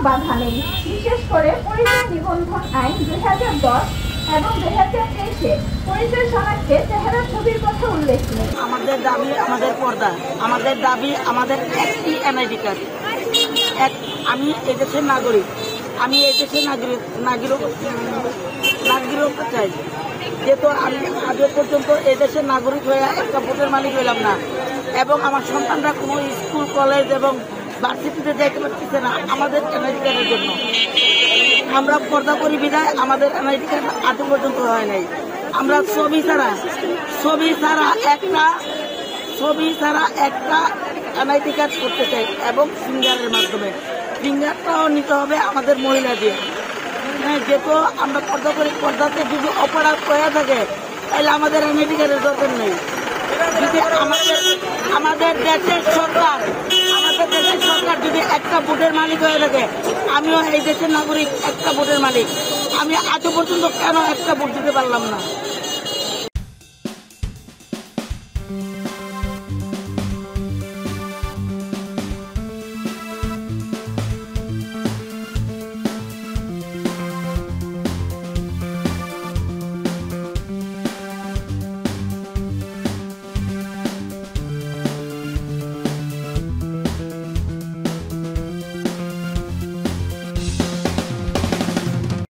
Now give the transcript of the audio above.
বাধা নেই। বিশেষ করে পরিচয় নিবন্ধন আইন 2010 এবং 2023-এ পরিচয় শনাক্তে চেহারা ছবির কথা উল্লেখ নেই। আমাদের দাবি আমাদের পর্দা, আমাদের দাবি আমাদের একটি এনআইডি কার্ড। আমি এদেশের নাগরিক, আমি এদেশের নাগরিক চাই, যেহেতু আমি আজ পর্যন্ত এদেশের নাগরিক হয়ে একটা ভোটের মালিক হইলাম না, এবং আমার সন্তানরা কোনো স্কুল কলেজ এবং ভার্সিটিতে যাইতে পারতেছে না আমাদের এনআইডি কার্ডের জন্য। আমরা পর্দা করি বিদায় আমাদের এনআইডি কার্ড আজ পর্যন্ত হয় নাই। আমরা ছবি ছাড়া একটা এনআইডি কার্ড করতে চাই, এবং ফিঙ্গারের মাধ্যমে। ফিঙ্গারটাও নিতে হবে আমাদের মহিলাদের। যেহেতু আমরা পর্দা করি, পর্দাতে যদি অপরাধ হয়ে থাকে তাহলে আমাদের এনআইডি কার্ডের দরকার নেই। যদি আমাদের দেশের সরকার যদি একটা ভোটের মালিক হয়ে থাকে, আমিও এই দেশের নাগরিক, একটা ভোটের মালিক, আমি আজ পর্যন্ত কেন একটা ভোট দিতে পারলাম না?